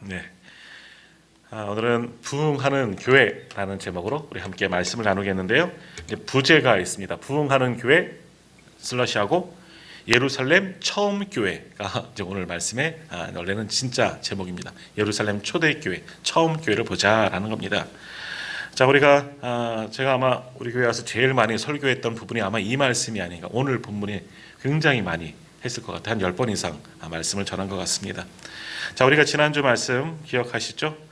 네. 오늘은 부흥하는 교회라는 제목으로 우리 함께 말씀을 나누겠는데요. 이제 부제가 있습니다. 부흥하는 교회 슬러시하고 예루살렘 처음 교회가 이제 오늘 말씀의 원래는 진짜 제목입니다. 예루살렘 초대교회 처음 교회를 보자라는 겁니다. 자, 우리가 제가 아마 우리 교회 와서 제일 많이 설교했던 부분이 아마 이 말씀이 아닌가. 오늘 본문이 굉장히 많이 했을 것 같아요. 한 10번 이상 말씀을 전한 것 같습니다. 자, 우리가 지난주 말씀 기억하시죠?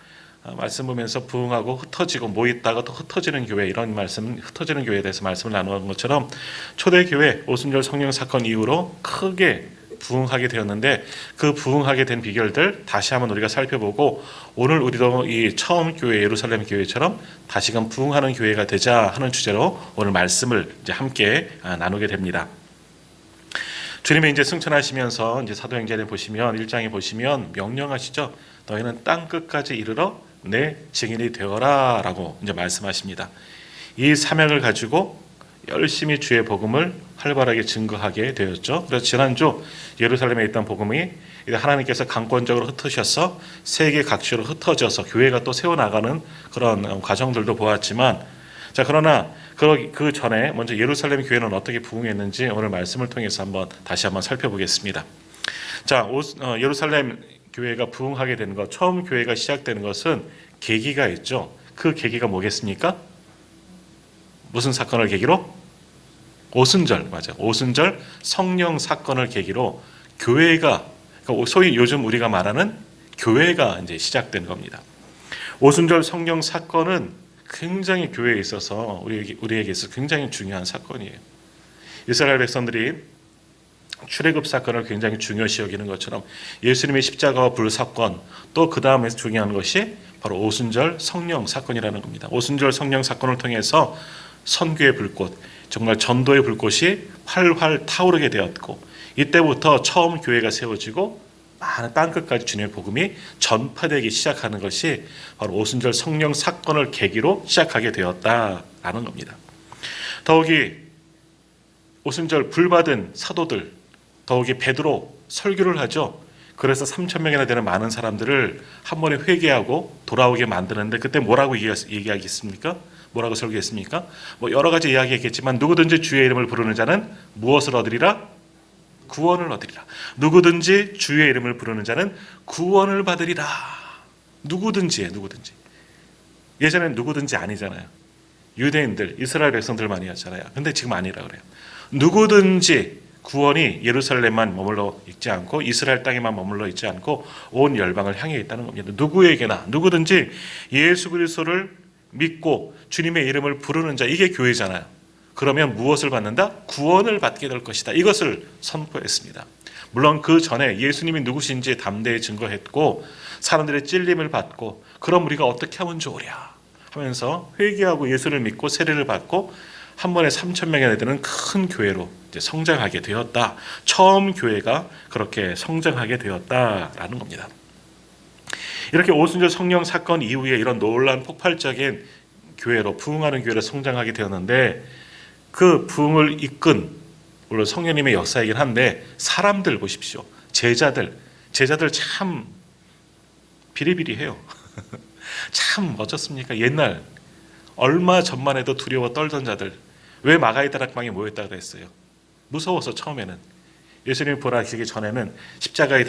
말씀 보면서 부흥하고 흩어지고 모였다가 또 흩어지는 교회, 이런 말씀, 흩어지는 교회에 대해서 말씀을 나누는 것처럼 초대교회 오순절 성령 사건 이후로 크게 부흥하게 되었는데, 그 부흥하게 된 비결들 다시 한번 우리가 살펴보고, 오늘 우리도 이 처음 교회 예루살렘 교회처럼 다시금 부흥하는 교회가 되자 하는 주제로 오늘 말씀을 이제 함께 나누게 됩니다. 주님이 이제 승천하시면서 이제 사도행전에 보시면 1장에 보시면 명령하시죠. 너희는 땅 끝까지 이르러 내 증인이 되어라라고 이제 말씀하십니다. 이 사명을 가지고 열심히 주의 복음을 활발하게 증거하게 되었죠. 그래서 지난주 예루살렘에 있던 복음이 하나님께서 강권적으로 흩으셔서 세계 각지로 흩어져서 교회가 또 세워나가는 그런 과정들도 보았지만, 자, 그러나 그 전에 먼저 예루살렘 교회는 어떻게 부흥했는지 오늘 말씀을 통해서 다시 한번 살펴보겠습니다. 자, 예루살렘 교회가 부흥하게 되는 것, 처음 교회가 시작되는 것은 계기가 있죠. 그 계기가 뭐겠습니까? 무슨 사건을 계기로? 오순절, 맞아요. 오순절 성령 사건을 계기로 교회가, 소위 요즘 우리가 말하는 교회가 이제 시작된 겁니다. 오순절 성령 사건은 굉장히 교회에 있어서 우리에게 있어서 굉장히 중요한 사건이에요. 이스라엘 백성들이 출애굽 사건을 굉장히 중요시 여기는 것처럼 예수님의 십자가와 불 사건, 또 그 다음에 중요한 것이 바로 오순절 성령 사건이라는 겁니다. 오순절 성령 사건을 통해서 선교의 불꽃, 정말 전도의 불꽃이 활활 타오르게 되었고, 이때부터 처음 교회가 세워지고 많은 땅끝까지 주님의 복음이 전파되기 시작하는 것이 바로 오순절 성령 사건을 계기로 시작하게 되었다라는 겁니다. 더욱이 오순절 불받은 사도들, 더욱이 베드로 설교를 하죠. 그래서 3,000명이나 되는 많은 사람들을 한 번에 회개하고 돌아오게 만드는데, 그때 뭐라고 얘기하겠습니까? 뭐라고 설교했습니까? 여러 가지 이야기했겠지만, 누구든지 주의 이름을 부르는 자는 무엇을 얻으리라? 구원을 얻으리라. 누구든지 주의 이름을 부르는 자는 구원을 받으리라. 누구든지예요, 누구든지. 예전엔 누구든지 아니잖아요. 유대인들, 이스라엘 백성들 많이 하잖아요. 근데 지금 아니라 그래요. 누구든지 구원이 예루살렘만 머물러 있지 않고 이스라엘 땅에만 머물러 있지 않고 온 열방을 향해 있다는 겁니다. 누구에게나, 누구든지 예수 그리스도를 믿고 주님의 이름을 부르는 자, 이게 교회잖아요. 그러면 무엇을 받는다? 구원을 받게 될 것이다. 이것을 선포했습니다. 물론 그 전에 예수님이 누구신지 담대히 증거했고, 사람들의 찔림을 받고, 그럼 우리가 어떻게 하면 좋으랴 하면서 회개하고 예수를 믿고 세례를 받고 한 번에 3,000명이나 되는 큰 교회로 이제 성장하게 되었다. 처음 교회가 그렇게 성장하게 되었다라는 겁니다. 이렇게 오순절 성령 사건 이후에 이런 놀라운 폭발적인 교회로, 부흥하는 교회로 성장하게 되었는데, 그 부흥을 이끈, 물론 성령님의 역사이긴 한데, 사람들 보십시오. 제자들 참 비리비리해요. 참 어쩌습니까? 옛날 얼마 전만 해도 두려워 떨던 자들, 왜 마가의 다락방에 모였다 그랬어요? 무서워서. 처음에는 예수님이 보라시기 전에는 십자가에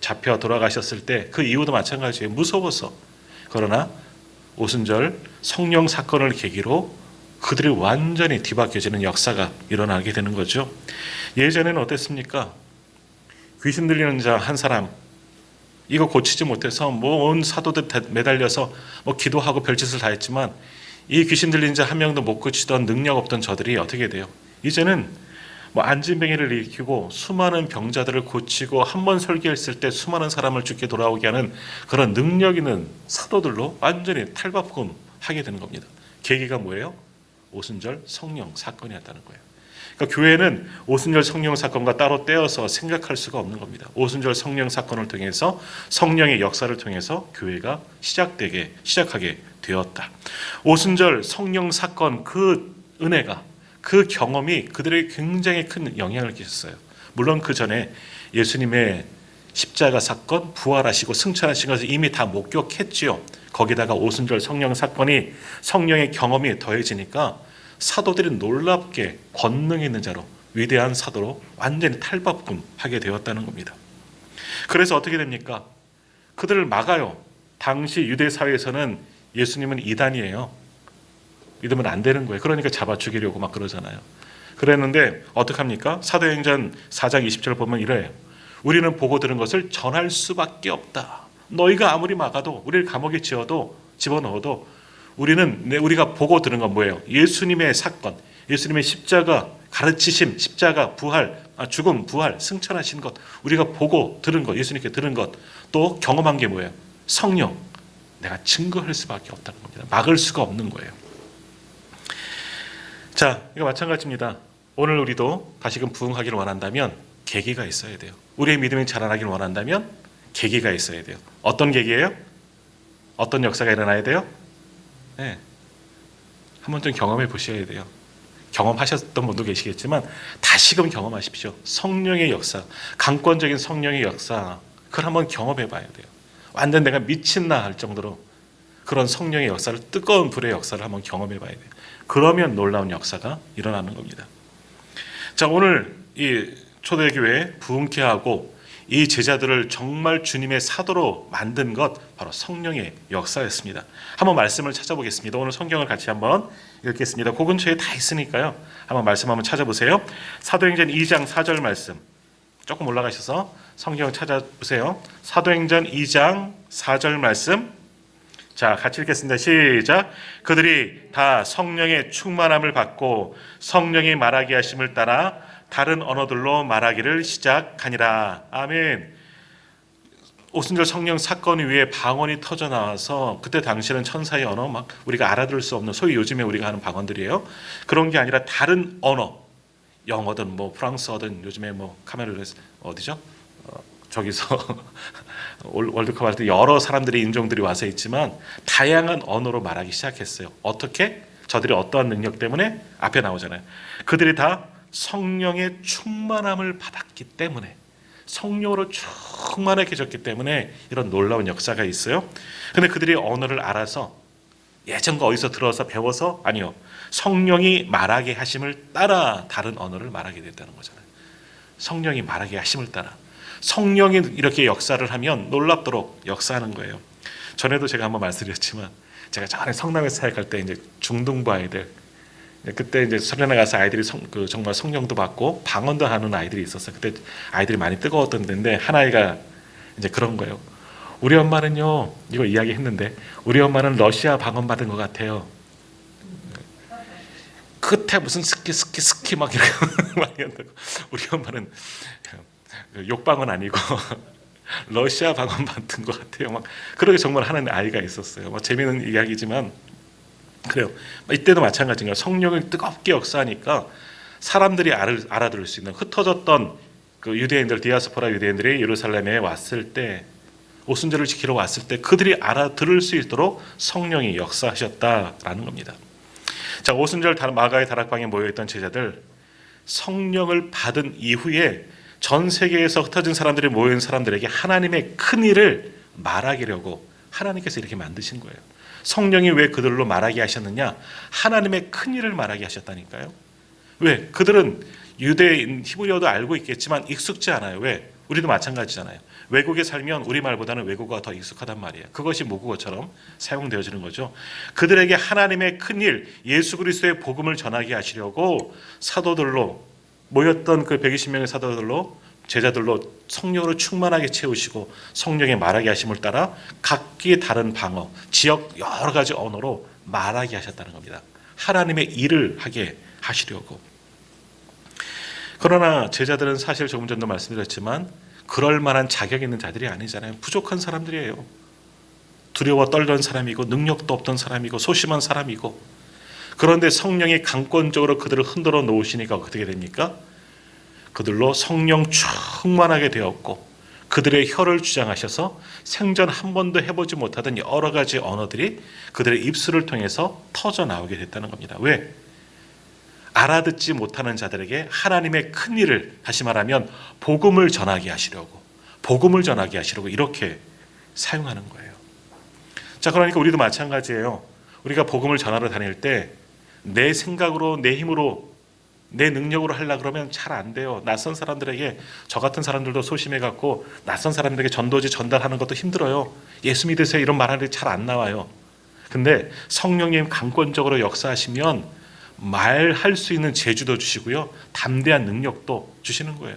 잡혀 돌아가셨을 때 그 이후도 마찬가지예요. 무서워서. 그러나 오순절 성령 사건을 계기로 그들이 완전히 뒤바뀌어지는 역사가 일어나게 되는 거죠. 예전에는 어땠습니까? 귀신 들리는 자 한 사람, 이거 고치지 못해서 온 사도들 매달려서 기도하고 별짓을 다 했지만, 이 귀신 들린 자 한 명도 못 고치던 능력 없던 저들이 어떻게 돼요? 이제는 안진뱅이를 일으키고 수많은 병자들을 고치고, 한 번 설교했을 때 수많은 사람을 죽게 돌아오게 하는 그런 능력 있는 사도들로 완전히 탈바꿈하게 되는 겁니다. 계기가 뭐예요? 오순절 성령 사건이었다는 거예요. 그러니까 교회는 오순절 성령 사건과 따로 떼어서 생각할 수가 없는 겁니다. 오순절 성령 사건을 통해서, 성령의 역사를 통해서 교회가 시작하게 되었다. 오순절 성령 사건, 그 은혜가, 그 경험이 그들에게 굉장히 큰 영향을 끼쳤어요. 물론 그 전에 예수님의 십자가 사건, 부활하시고 승천하신 것을 이미 다 목격했지요. 거기다가 오순절 성령 사건이 성령의 경험이 더해지니까 사도들이 놀랍게 권능 있는 자로 위대한 사도로 완전히 탈바꿈하게 되었다는 겁니다. 그래서 어떻게 됩니까? 그들을 막아요. 당시 유대 사회에서는 예수님은 이단이에요. 믿으면 안 되는 거예요. 그러니까 잡아 죽이려고 막 그러잖아요. 그랬는데 어떡합니까? 사도행전 4장 20절 보면 이래요. 우리는 보고 들은 것을 전할 수밖에 없다. 너희가 아무리 막아도 우리를 감옥에 집어넣어도 우리가 보고 들은 건 뭐예요? 예수님의 사건, 예수님의 십자가 가르치심, 십자가 부활, 죽음, 부활, 승천하신 것, 우리가 보고 들은 것, 예수님께 들은 것, 또 경험한 게 뭐예요? 성령. 내가 증거할 수밖에 없다는 겁니다. 막을 수가 없는 거예요. 자, 이거 마찬가지입니다. 오늘 우리도 다시금 부흥하기를 원한다면 계기가 있어야 돼요. 우리의 믿음이 자라나기를 원한다면 계기가 있어야 돼요. 어떤 계기예요? 어떤 역사가 일어나야 돼요? 네. 한번 좀 경험해 보셔야 돼요. 경험하셨던 분도 계시겠지만 다시금 경험하십시오. 성령의 역사, 강권적인 성령의 역사, 그걸 한번 경험해 봐야 돼요. 완전 내가 미친나 할 정도로 그런 성령의 역사를, 뜨거운 불의 역사를 한번 경험해 봐야 돼요. 그러면 놀라운 역사가 일어나는 겁니다. 자, 오늘 이 초대교회 부흥케 하고 이 제자들을 정말 주님의 사도로 만든 것, 바로 성령의 역사였습니다. 한번 말씀을 찾아보겠습니다. 오늘 성경을 같이 한번 읽겠습니다. 그 근처에 다 있으니까요. 한번 말씀 한번 찾아보세요. 사도행전 2장 4절 말씀. 조금 올라가셔서 성경 찾아보세요. 사도행전 2장 4절 말씀. 자, 같이 읽겠습니다. 시작. 그들이 다 성령의 충만함을 받고 성령이 말하게 하심을 따라 다른 언어들로 말하기를 시작하니라. 아멘. 오순절 성령 사건 위에 방언이 터져 나와서 그때 당시에는 천사의 언어, 막 우리가 알아들을 수 없는 소위 요즘에 우리가 하는 방언들이에요. 그런 게 아니라 다른 언어, 영어든 뭐 프랑스어든, 요즘에 뭐 카메르 어디죠? 저기서 월드컵 할 때 여러 사람들이, 인종들이 와서 있지만 다양한 언어로 말하기 시작했어요. 어떻게? 저들이 어떠한 능력 때문에? 앞에 나오잖아요. 그들이 다 성령의 충만함을 받았기 때문에, 성령으로 충만해졌기 때문에 이런 놀라운 역사가 있어요. 근데 그들이 언어를 알아서, 예전과 어디서 들어서 배워서, 아니요, 성령이 말하게 하심을 따라 다른 언어를 말하게 됐다는 거잖아요. 성령이 말하게 하심을 따라 성령이 이렇게 역사를 하면 놀랍도록 역사하는 거예요. 전에도 제가 한번 말씀드렸지만, 제가 전에 성남에서 사역할 때 이제 중등부 아이들, 그때 이제 수련회 가서 아이들이 정말 성령도 받고 방언도 하는 아이들이 있었어요. 그때 아이들이 많이 뜨거웠던 데인데, 한 아이가 이제 그런 거예요. 우리 엄마는요, 이거 이야기했는데, 우리 엄마는 러시아 방언 받은 것 같아요. 끝에 무슨 스키 막 이렇게 많이 한다고. 우리 엄마는 욕방언 아니고 러시아 방언 받은 것 같아요. 막 그렇게 정말 하는 아이가 있었어요. 뭐 재미있는 이야기지만 그래요. 이때도 마찬가지인가요? 성령을 뜨겁게 역사하니까 사람들이 알아들을 수 있는, 흩어졌던 그 유대인들, 디아스포라 유대인들이 예루살렘에 왔을 때, 오순절을 지키러 왔을 때 그들이 알아들을 수 있도록 성령이 역사하셨다라는 겁니다. 자, 오순절 마가의 다락방에 모여있던 제자들, 성령을 받은 이후에 전 세계에서 흩어진 사람들이 모인 사람들에게 하나님의 큰 일을 말하기려고 하나님께서 이렇게 만드신 거예요. 성령이 왜 그들로 말하게 하셨느냐? 하나님의 큰 일을 말하게 하셨다니까요. 왜? 그들은 유대인, 히브리어도 알고 있겠지만 익숙지 않아요. 왜? 우리도 마찬가지잖아요. 외국에 살면 우리말보다는 외국어가 더 익숙하단 말이에요. 그것이 모국어처럼 사용되어지는 거죠. 그들에게 하나님의 큰일, 예수 그리스도의 복음을 전하게 하시려고 사도들로 모였던 그 120명의 사도들로, 제자들로 성령으로 충만하게 채우시고 성령의 말하게 하심을 따라 각기 다른 방어, 지역 여러 가지 언어로 말하게 하셨다는 겁니다. 하나님의 일을 하게 하시려고. 그러나 제자들은 사실 조금 전도 말씀드렸지만 그럴 만한 자격 있는 자들이 아니잖아요. 부족한 사람들이에요. 두려워 떨던 사람이고 능력도 없던 사람이고 소심한 사람이고. 그런데 성령이 강권적으로 그들을 흔들어 놓으시니까 어떻게 됩니까? 그들로 성령 충만하게 되었고 그들의 혀를 주장하셔서 생전 한 번도 해보지 못하던 여러 가지 언어들이 그들의 입술을 통해서 터져 나오게 됐다는 겁니다. 왜? 알아듣지 못하는 자들에게 하나님의 큰 일을, 다시 말하면 복음을 전하게 하시려고, 복음을 전하게 하시려고 이렇게 사용하는 거예요. 자, 그러니까 우리도 마찬가지예요. 우리가 복음을 전하러 다닐 때 내 생각으로, 내 힘으로, 내 능력으로 하려고 그러면 잘 안 돼요. 낯선 사람들에게, 저 같은 사람들도 소심해갖고 낯선 사람들에게 전도지 전달하는 것도 힘들어요. 예수 믿으세요 이런 말하는데 잘 안 나와요. 근데 성령님 강권적으로 역사하시면 말할 수 있는 재주도 주시고요, 담대한 능력도 주시는 거예요.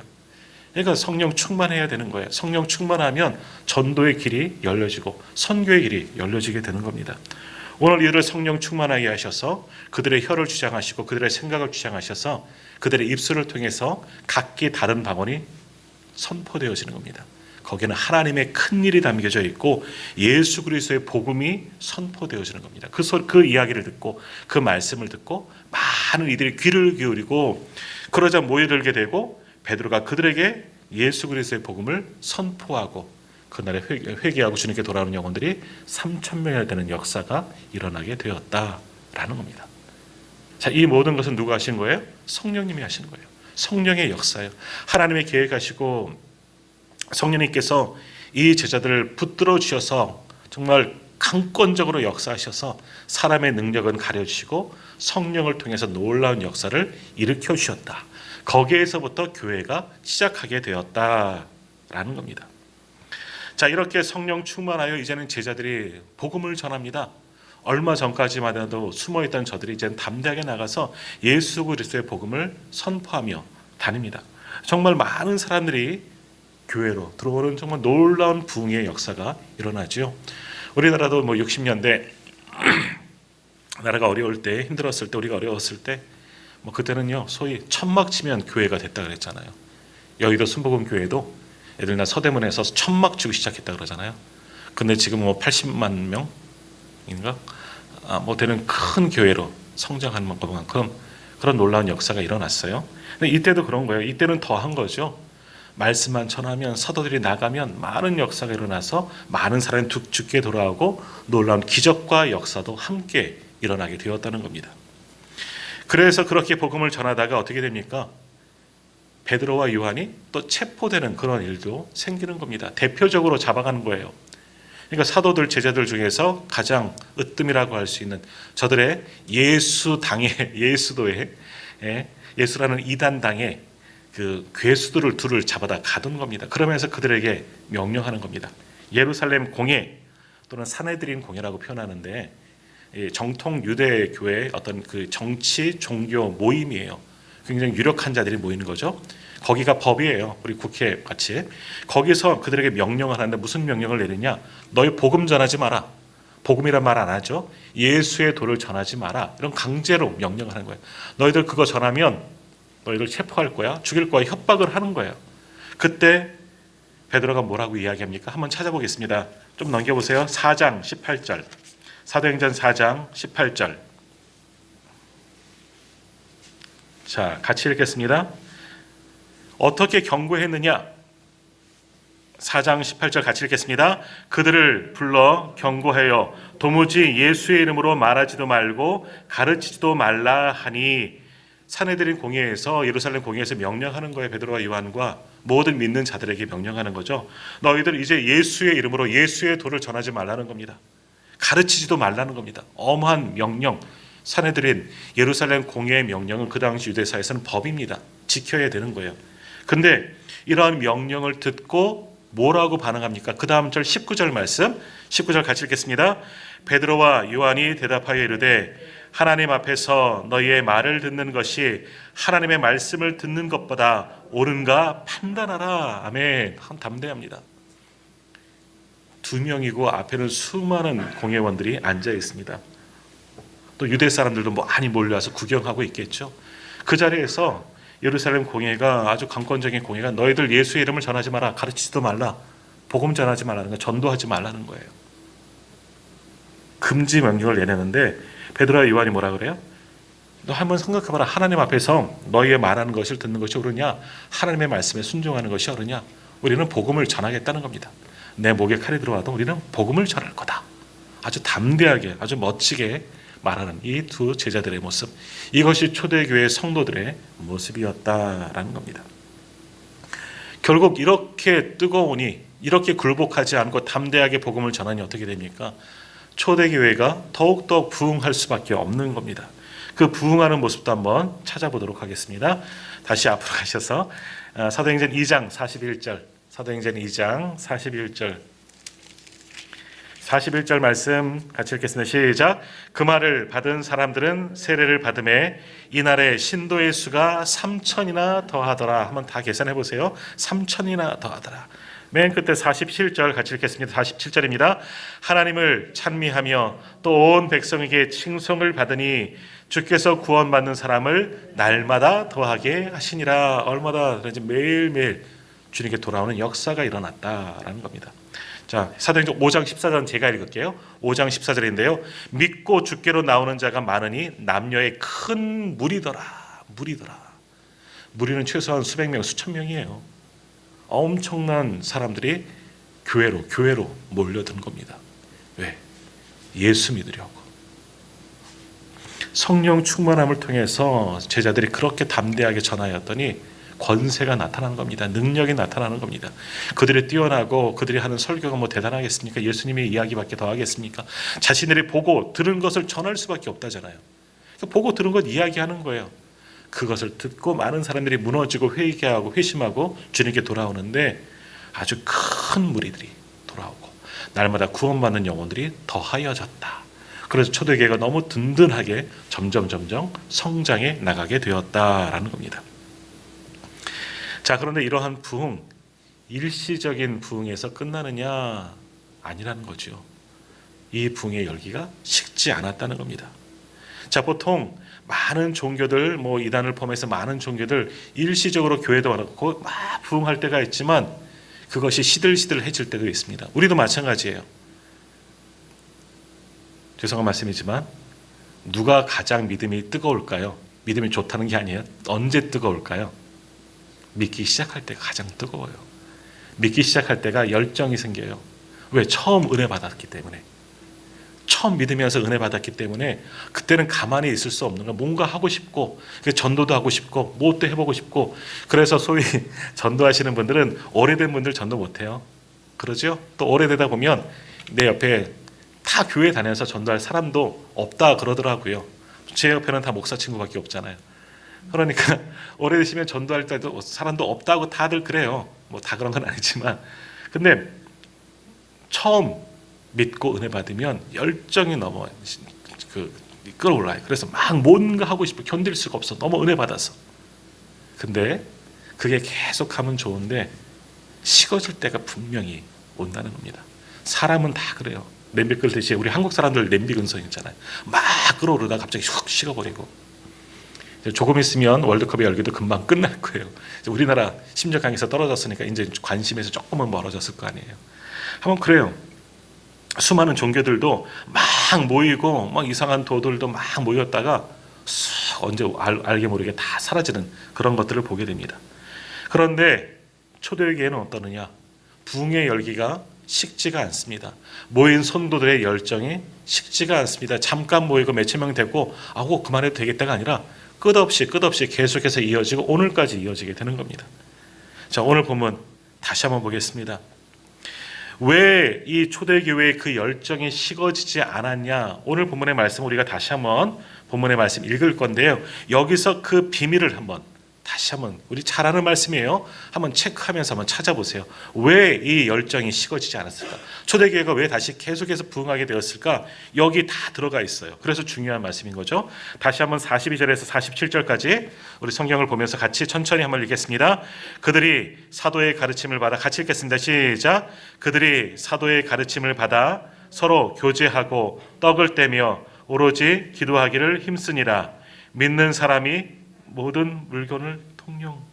그러니까 성령 충만해야 되는 거예요. 성령 충만하면 전도의 길이 열려지고 선교의 길이 열려지게 되는 겁니다. 오늘 이들을 성령 충만하게 하셔서 그들의 혀를 주장하시고 그들의 생각을 주장하셔서 그들의 입술을 통해서 각기 다른 방언이 선포되어지는 겁니다. 거기는 하나님의 큰 일이 담겨져 있고 예수 그리스도의 복음이 선포되어지는 겁니다. 그 이야기를 듣고 그 말씀을 듣고 많은 이들이 귀를 기울이고, 그러자 모여들게 되고 베드로가 그들에게 예수 그리스도의 복음을 선포하고 그날에 회개하고 주님께 돌아오는 영혼들이 3,000명이나 되는 역사가 일어나게 되었다라는 겁니다. 자, 이 모든 것은 누가 하신 거예요? 성령님이 하시는 거예요. 성령의 역사예요. 하나님의 계획하시고 성령님께서 이 제자들을 붙들어 주셔서 정말 강권적으로 역사하셔서 사람의 능력은 가려주시고 성령을 통해서 놀라운 역사를 일으켜 주셨다. 거기에서부터 교회가 시작하게 되었다라는 겁니다. 자, 이렇게 성령 충만하여 이제는 제자들이 복음을 전합니다. 얼마 전까지만 해도 숨어있던 저들이 이제는 담대하게 나가서 예수 그리스도의 복음을 선포하며 다닙니다. 정말 많은 사람들이 교회로 들어오는 정말 놀라운 부흥의 역사가 일어나죠. 우리나라도 60년대 나라가 어려울 때, 힘들었을 때, 우리가 어려웠을 때 그때는요 소위 천막 치면 교회가 됐다 그랬잖아요. 여의도 순복음교회도 애들 나 서대문에서 천막 치고 시작했다 그러잖아요. 근데 지금 80만 명인가 되는 큰 교회로 성장하는 것만큼 그런 놀라운 역사가 일어났어요. 근데 이때도 그런 거예요. 이때는 더한 거죠. 말씀만 전하면, 사도들이 나가면 많은 역사가 일어나서 많은 사람이 죽게 돌아오고 놀라운 기적과 역사도 함께 일어나게 되었다는 겁니다. 그래서 그렇게 복음을 전하다가 어떻게 됩니까? 베드로와 요한이 또 체포되는 그런 일도 생기는 겁니다. 대표적으로 잡아가는 거예요. 그러니까 사도들, 제자들 중에서 가장 으뜸이라고 할 수 있는 저들의 예수당의, 예수도의, 예수라는 이단당의 그 괴수들을 둘을 잡아다 가둔 겁니다. 그러면서 그들에게 명령하는 겁니다. 예루살렘 공회 또는 사내드린 공회라고 표현하는데 정통 유대 교회의 어떤 그 정치 종교 모임이에요. 굉장히 유력한 자들이 모이는 거죠. 거기가 법이에요. 우리 국회 같이. 거기서 그들에게 명령을 하는데 무슨 명령을 내리냐? 너희 복음 전하지 마라. 복음이란 말 안 하죠. 예수의 도를 전하지 마라. 이런 강제로 명령을 하는 거예요. 너희들 그거 전하면 너희들 체포할 거야. 죽일 거야. 협박을 하는 거예요. 그때 베드로가 뭐라고 이야기합니까? 한번 찾아보겠습니다. 좀 넘겨보세요. 4장 18절. 사도행전 4장 18절. 자, 같이 읽겠습니다. 어떻게 경고했느냐? 4장 18절 같이 읽겠습니다. 그들을 불러 경고하여 도무지 예수의 이름으로 말하지도 말고 가르치지도 말라 하니, 사내들인 공회에서, 예루살렘 공회에서 명령하는 거예요. 베드로와 요한과 모든 믿는 자들에게 명령하는 거죠. 너희들 이제 예수의 이름으로 예수의 도를 전하지 말라는 겁니다. 가르치지도 말라는 겁니다. 어마한 명령. 사내들인 예루살렘 공회의 명령은 그 당시 유대사에서는 법입니다. 지켜야 되는 거예요. 근데 이러한 명령을 듣고 뭐라고 반응합니까? 그 다음 절 19절 말씀, 19절 같이 읽겠습니다. 베드로와 요한이 대답하여 이르되 하나님 앞에서 너희의 말을 듣는 것이 하나님의 말씀을 듣는 것보다 옳은가 판단하라. 아멘. 담대합니다. 2명이고 앞에는 수많은 공회원들이 앉아 있습니다. 또 유대 사람들도 많이 몰려와서 구경하고 있겠죠. 그 자리에서 예루살렘 공회가, 아주 강권적인 공회가 너희들 예수의 이름을 전하지 마라, 가르치지도 말라, 복음 전하지 말라는 거, 전도하지 말라는 거예요. 금지 명령을 내내는데 베드로와 요한이 뭐라 그래요? 너 한번 생각해봐라. 하나님 앞에서 너희의 말하는 것을 듣는 것이 옳으냐, 하나님의 말씀에 순종하는 것이 옳으냐. 우리는 복음을 전하겠다는 겁니다. 내 목에 칼이 들어와도 우리는 복음을 전할 거다. 아주 담대하게, 아주 멋지게 말하는 이 두 제자들의 모습, 이것이 초대교회 성도들의 모습이었다라는 겁니다. 결국 이렇게 뜨거우니 이렇게 굴복하지 않고 담대하게 복음을 전하니 어떻게 됩니까? 초대교회가 더욱더 부흥할 수밖에 없는 겁니다. 그 부흥하는 모습도 한번 찾아보도록 하겠습니다. 다시 앞으로 가셔서 사도행전 2장 41절, 사도행전 2장 41절 말씀 같이 읽겠습니다. 시작. 그 말을 받은 사람들은 세례를 받음에 이날에 신도의 수가 3천이나 더하더라. 한번 다 계산해 보세요. 3천이나 더하더라. 맨 끝에 47절 같이 읽겠습니다. 47절입니다. 하나님을 찬미하며 또 온 백성에게 칭송을 받으니 주께서 구원받는 사람을 날마다 더하게 하시니라. 얼마나 매일매일 주님께 돌아오는 역사가 일어났다라는 겁니다. 자, 사도행전 5장 14절 제가 읽을게요. 5장 14절인데요. 믿고 주께로 나오는 자가 많으니 남녀의 큰 무리더라. 무리는 최소한 수백 명, 수천 명이에요. 엄청난 사람들이 교회로 몰려든 겁니다. 왜? 예수 믿으려고. 성령 충만함을 통해서 제자들이 그렇게 담대하게 전하였더니 권세가 나타난 겁니다. 능력이 나타나는 겁니다. 그들이 뛰어나고 그들이 하는 설교가 뭐 대단하겠습니까? 예수님의 이야기밖에 더 하겠습니까? 자신들이 보고 들은 것을 전할 수밖에 없다잖아요. 보고 들은 것 이야기하는 거예요. 그것을 듣고 많은 사람들이 무너지고 회개하고 회심하고 주님께 돌아오는데 아주 큰 무리들이 돌아오고 날마다 구원받는 영혼들이 더하여졌다. 그래서 초대교회가 너무 든든하게 점점 성장해 나가게 되었다라는 겁니다. 자, 그런데 이러한 부흥, 일시적인 부흥에서 끝나느냐? 아니라는 거죠. 이 부흥의 열기가 식지 않았다는 겁니다. 자, 보통 많은 종교들, 이단을 포함해서 많은 종교들 일시적으로 교회도 와놓고 막 부흥할 때가 있지만 그것이 시들시들해질 때도 있습니다. 우리도 마찬가지예요. 죄송한 말씀이지만 누가 가장 믿음이 뜨거울까요? 믿음이 좋다는 게 아니에요. 언제 뜨거울까요? 믿기 시작할 때가 가장 뜨거워요. 믿기 시작할 때가 열정이 생겨요. 왜? 처음 은혜 받았기 때문에. 처음 믿으면서 은혜 받았기 때문에 그때는 가만히 있을 수 없는 거야. 뭔가 하고 싶고 전도도 하고 싶고 무엇도 해보고 싶고. 그래서 소위 전도하시는 분들은 오래된 분들 전도 못해요. 그러죠? 또 오래되다 보면 내 옆에 다 교회 다녀서 전도할 사람도 없다 그러더라고요. 제 옆에는 다 목사 친구밖에 없잖아요. 그러니까 오래되시면 전도할 때도 사람도 없다고 다들 그래요. 다 그런 건 아니지만. 근데 처음 믿고 은혜 받으면 열정이 너무 끌어올라요. 그래서 막 뭔가 하고 싶어. 견딜 수가 없어. 너무 은혜 받아서. 근데 그게 계속 하면 좋은데 식어질 때가 분명히 온다는 겁니다. 사람은 다 그래요. 냄비 끓듯이 우리 한국 사람들 냄비 근성 있잖아요. 막 끓어오르다가 갑자기 훅 식어버리고. 조금 있으면 월드컵의 열기도 금방 끝날 거예요. 우리나라 심지어 강에서 떨어졌으니까 이제 관심에서 조금은 멀어졌을 거 아니에요. 한번 그래요. 수많은 종교들도 막 모이고 막 이상한 도들도 막 모였다가 언제 알게 모르게 다 사라지는 그런 것들을 보게 됩니다. 그런데 초대교회는 어떠느냐? 부흥의 열기가 식지가 않습니다. 모인 성도들의 열정이 식지가 않습니다. 잠깐 모이고 몇천 명 되고 하고 그만해도 되겠다가 아니라 끝없이 계속해서 이어지고 오늘까지 이어지게 되는 겁니다. 자, 오늘 본문 다시 한번 보겠습니다. 왜 이 초대교회의 그 열정이 식어지지 않았냐? 오늘 본문의 말씀 우리가 다시 한번 본문의 말씀 읽을 건데요. 여기서 그 비밀을 다시 한번 우리 잘 아는 말씀이에요. 한번 체크하면서 한번 찾아보세요. 왜 이 열정이 식어지지 않았을까? 초대교회가 왜 다시 계속해서 부흥하게 되었을까? 여기 다 들어가 있어요. 그래서 중요한 말씀인 거죠. 다시 한번 42절에서 47절까지 우리 성경을 보면서 같이 천천히 한번 읽겠습니다. 그들이 사도의 가르침을 받아 같이 읽겠습니다. 시작. 그들이 사도의 가르침을 받아 서로 교제하고 떡을 떼며 오로지 기도하기를 힘쓰니라. 믿는 사람이 모든 물건을 통용.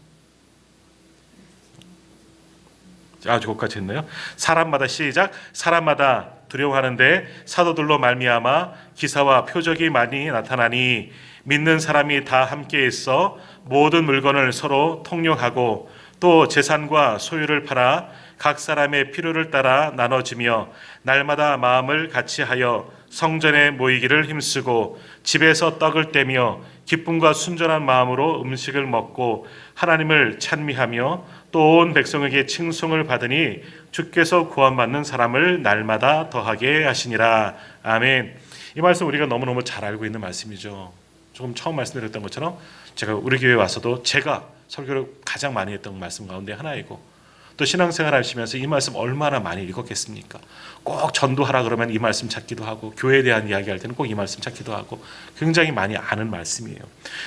아주 거기까지 했나요? 사람마다 시작. 사람마다 두려워하는데 사도들로 말미암아 기사와 표적이 많이 나타나니 믿는 사람이 다 함께 있어 모든 물건을 서로 통용하고 또 재산과 소유를 팔아 각 사람의 필요를 따라 나눠주며 날마다 마음을 같이하여 성전에 모이기를 힘쓰고 집에서 떡을 떼며 기쁨과 순전한 마음으로 음식을 먹고 하나님을 찬미하며 또 온 백성에게 칭송을 받으니 주께서 구원받는 사람을 날마다 더하게 하시니라. 아멘. 이 말씀 우리가 너무너무 잘 알고 있는 말씀이죠. 조금 처음 말씀드렸던 것처럼 제가 우리 교회 와서도 제가 설교를 가장 많이 했던 말씀 가운데 하나이고, 또 신앙생활 하시면서 이 말씀 얼마나 많이 읽었겠습니까? 꼭 전도하라 그러면 이 말씀 찾기도 하고, 교회에 대한 이야기할 때는 꼭 이 말씀 찾기도 하고, 굉장히 많이 아는 말씀이에요.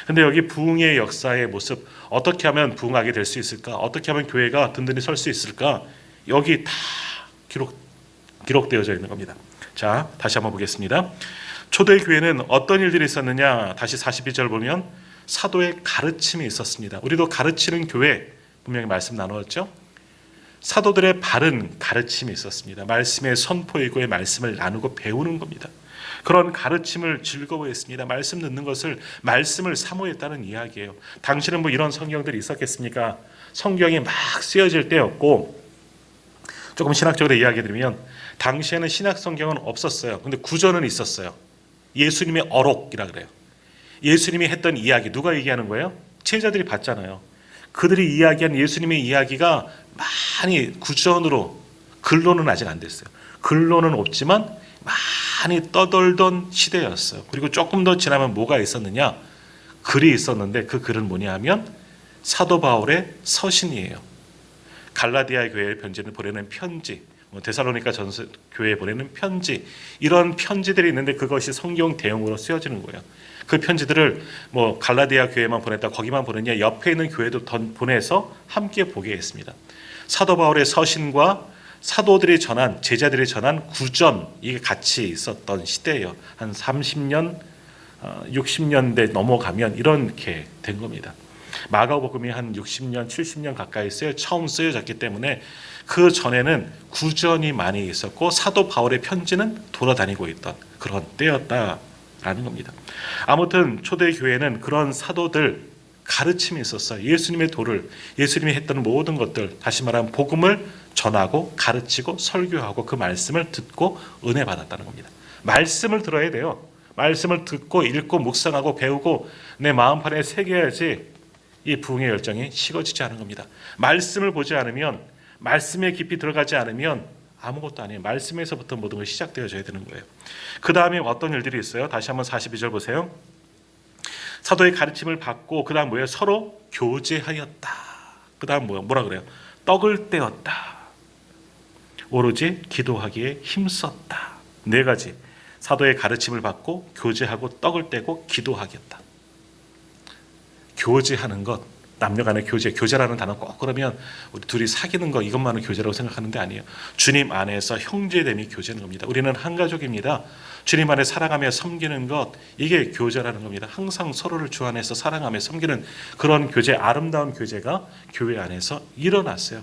근데 여기 부흥의 역사의 모습, 어떻게 하면 부흥하게 될 수 있을까? 어떻게 하면 교회가 든든히 설 수 있을까? 여기 다 기록되어져 있는 겁니다. 자, 다시 한번 보겠습니다. 초대 교회는 어떤 일들이 있었느냐? 다시 42절 보면 사도의 가르침이 있었습니다. 우리도 가르치는 교회 분명히 말씀 나누었죠. 사도들의 바른 가르침이 있었습니다. 말씀의 선포이고의 말씀을 나누고 배우는 겁니다. 그런 가르침을 즐거워했습니다. 말씀 듣는 것을, 말씀을 사모했다는 이야기예요. 당시는 뭐 이런 성경들이 있었겠습니까? 성경이 막 쓰여질 때였고, 조금 신학적으로 이야기 드리면 당시에는 신약 성경은 없었어요. 근데 구전은 있었어요. 예수님의 어록이라 그래요. 예수님이 했던 이야기, 누가 얘기하는 거예요? 제자들이 봤잖아요. 그들이 이야기한 예수님의 이야기가 많이 구전으로, 글로는 아직 안 됐어요. 글로는 없지만 많이 떠돌던 시대였어요. 그리고 조금 더 지나면 뭐가 있었느냐? 글이 있었는데 그 글은 뭐냐 하면 사도 바울의 서신이에요. 갈라디아 교회에 보내는 편지, 데살로니가 전서 교회에 보내는 편지, 이런 편지들이 있는데 그것이 성경 대용으로 쓰여지는 거예요. 그 편지들을 뭐 갈라디아 교회만 보냈다, 거기만 보냈냐, 옆에 있는 교회도 보내서 함께 보게 했습니다. 사도 바울의 서신과 사도들이 전한, 제자들이 전한 구전, 이게 같이 있었던 시대예요. 한 30년, 60년대 넘어가면 이렇게 된 겁니다. 마가복음이 한 60년, 70년 가까이 처음 쓰여졌기 때문에 그 전에는 구전이 많이 있었고 사도 바울의 편지는 돌아다니고 있던 그런 때였다라는 겁니다. 아무튼 초대 교회는 그런 사도들 가르침이 있었어요. 예수님의 도를, 예수님이 했던 모든 것들, 다시 말하면 복음을 전하고 가르치고 설교하고 그 말씀을 듣고 은혜 받았다는 겁니다. 말씀을 들어야 돼요. 말씀을 듣고 읽고 묵상하고 배우고 내 마음판에 새겨야지 이 부흥의 열정이 식어지지 않은 겁니다. 말씀을 보지 않으면, 말씀에 깊이 들어가지 않으면 아무것도 아니에요. 말씀에서부터 모든 것이 시작되어져야 되는 거예요. 그 다음에 어떤 일들이 있어요? 다시 한번 42절 보세요. 사도의 가르침을 받고 그 다음 뭐예요? 서로 교제하였다. 그 다음 뭐라 그래요? 떡을 떼었다. 오로지 기도하기에 힘썼다. 네 가지. 사도의 가르침을 받고 교제하고 떡을 떼고 기도하겠다. 교제하는 것, 남녀 간의 교제라는 단어 꼭 그러면 우리 둘이 사귀는 거 이것만은 교제라고 생각하는데 아니에요. 주님 안에서 형제됨이 교제는 겁니다. 우리는 한 가족입니다. 주님 안에 사랑하며 섬기는 것, 이게 교제라는 겁니다. 항상 서로를 주 안에서 사랑하며 섬기는 그런 교제, 아름다운 교제가 교회 안에서 일어났어요.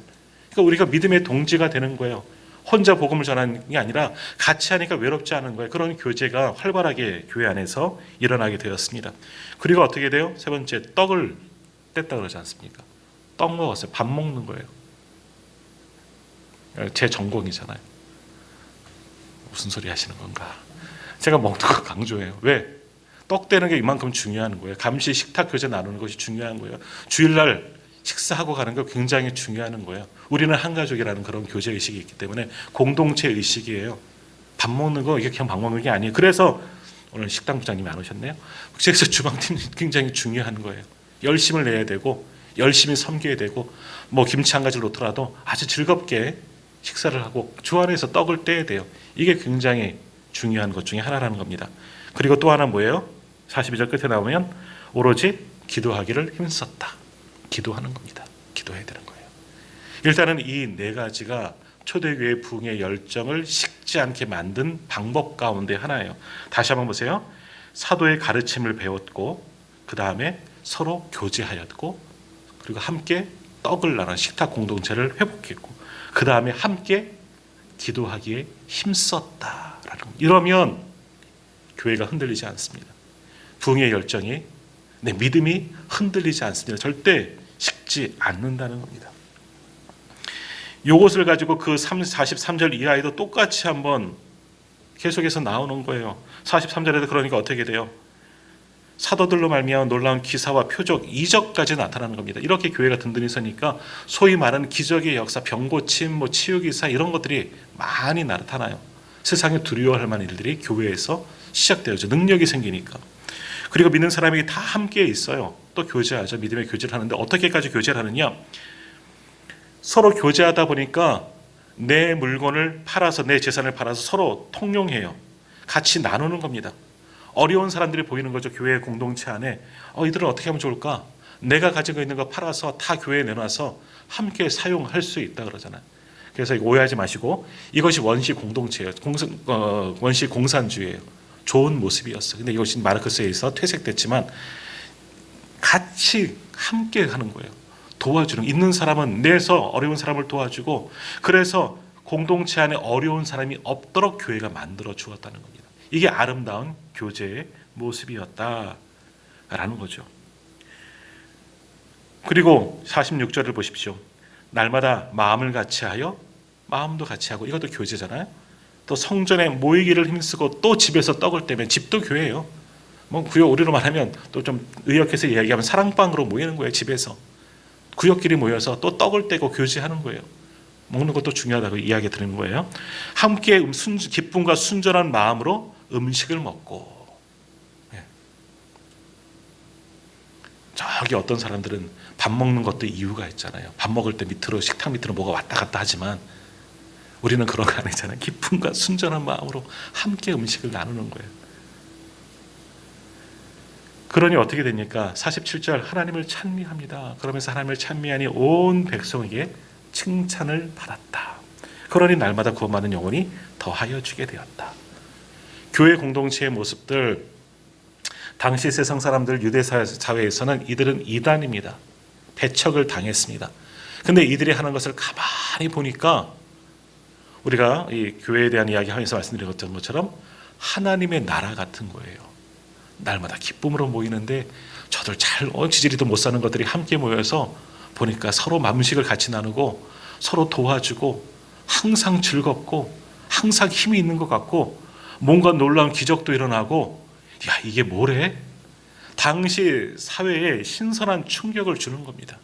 그러니까 우리가 믿음의 동지가 되는 거예요. 혼자 복음을 전하는 게 아니라 같이 하니까 외롭지 않은 거예요. 그런 교제가 활발하게 교회 안에서 일어나게 되었습니다. 그리고 어떻게 돼요? 세 번째, 떡을 뗐다 그러지 않습니까? 떡 먹었어요. 밥 먹는 거예요. 제 전공이잖아요. 무슨 소리 하시는 건가? 제가 먹는 거 강조해요. 왜? 떡 떼는 게 이만큼 중요한 거예요. 감시 식탁 교제 나누는 것이 중요한 거예요. 주일날 식사하고 가는 거 굉장히 중요한 거예요. 우리는 한 가족이라는 그런 교제 의식이 있기 때문에 공동체 의식이에요. 밥 먹는 거 이게 그냥 밥 먹는 게 아니에요. 그래서 오늘 식당 부장님이 안 오셨네요. 그래서 주방팀이 굉장히 중요한 거예요. 열심을 내야 되고 열심히 섬겨야 되고 뭐 김치 한 가지를 놓더라도 아주 즐겁게 식사를 하고 주 안에서 떡을 떼야 돼요. 이게 굉장히 중요한 것 중에 하나라는 겁니다. 그리고 또 하나 뭐예요? 42절 끝에 나오면 오로지 기도하기를 힘썼다. 기도하는 겁니다. 기도해야 되는 거예요. 일단은 이 네 가지가 초대교회 부흥의 열정을 식지 않게 만든 방법 가운데 하나예요. 다시 한번 보세요. 사도의 가르침을 배웠고 그 다음에 서로 교제하였고 그리고 함께 떡을 나눈 식탁 공동체를 회복했고 그 다음에 함께 기도하기에 힘썼다라는 겁니다. 이러면 교회가 흔들리지 않습니다. 부흥의 열정이, 내 믿음이 흔들리지 않습니다. 절대 식지 않는다는 겁니다. 이것을 가지고 그 43절 이하에도 똑같이 한번 계속해서 나오는 거예요. 43절에도 그러니까 어떻게 돼요? 사도들로 말미암아 놀라운 기사와 표적, 이적까지 나타나는 겁니다. 이렇게 교회가 든든히 서니까 소위 말하는 기적의 역사, 병고침, 치유기사 이런 것들이 많이 나타나요. 세상에 두려워할 만한 일들이 교회에서 시작되어져 능력이 생기니까. 그리고 믿는 사람이 다 함께 있어요. 또 교제하죠. 믿음의 교제를 하는데 어떻게까지 교제를 하느냐? 서로 교제하다 보니까 내 물건을 팔아서 내 재산을 팔아서 서로 통용해요. 같이 나누는 겁니다. 어려운 사람들이 보이는 거죠. 교회 공동체 안에 이들은 어떻게 하면 좋을까? 내가 가지고 있는 거 팔아서 타 교회에 내놔서 함께 사용할 수 있다 그러잖아요. 그래서 이거 오해하지 마시고 이것이 원시 공동체예요. 원시 공산주의예요. 좋은 모습이었어. 근데 이것이 마르크스에 의해서 퇴색됐지만 같이 함께 하는 거예요. 도와주는, 있는 사람은 내서 어려운 사람을 도와주고, 그래서 공동체 안에 어려운 사람이 없도록 교회가 만들어 주었다는 겁니다. 이게 아름다운 교제의 모습이었다라는 거죠. 그리고 46절을 보십시오. 날마다 마음을 같이 하여, 마음도 같이 하고, 이것도 교제잖아요. 또 성전에 모이기를 힘쓰고, 또 집에서 떡을 떼면, 집도 교회예요. 구역 우리로 말하면 또 좀 의역해서 이야기하면 사랑방으로 모이는 거예요. 집에서 구역끼리 모여서 또 떡을 떼고 교제하는 거예요. 먹는 것도 중요하다고 이야기 드리는 거예요. 함께 기쁨과 순전한 마음으로 음식을 먹고. 저기 어떤 사람들은 밥 먹는 것도 이유가 있잖아요. 밥 먹을 때 밑으로, 식탁 밑으로 뭐가 왔다 갔다 하지만 우리는 그런 거 아니잖아요. 기쁨과 순전한 마음으로 함께 음식을 나누는 거예요. 그러니 어떻게 됩니까? 47절 하나님을 찬미합니다. 그러면서 하나님을 찬미하니 온 백성에게 칭찬을 받았다. 그러니 날마다 구원받는 영혼이 더하여 주게 되었다. 교회 공동체의 모습들, 당시 세상 사람들 유대 사회에서는 이들은 이단입니다. 배척을 당했습니다. 근데 이들이 하는 것을 가만히 보니까 우리가 이 교회에 대한 이야기하면서 말씀드렸던 것처럼 하나님의 나라 같은 거예요. 날마다 기쁨으로 모이는데 저들 잘 지지리도 못 사는 것들이 함께 모여서 보니까 서로 음식을 같이 나누고 서로 도와주고 항상 즐겁고 항상 힘이 있는 것 같고 뭔가 놀라운 기적도 일어나고, 야, 이게 뭐래? 당시 사회에 신선한 충격을 주는 겁니다.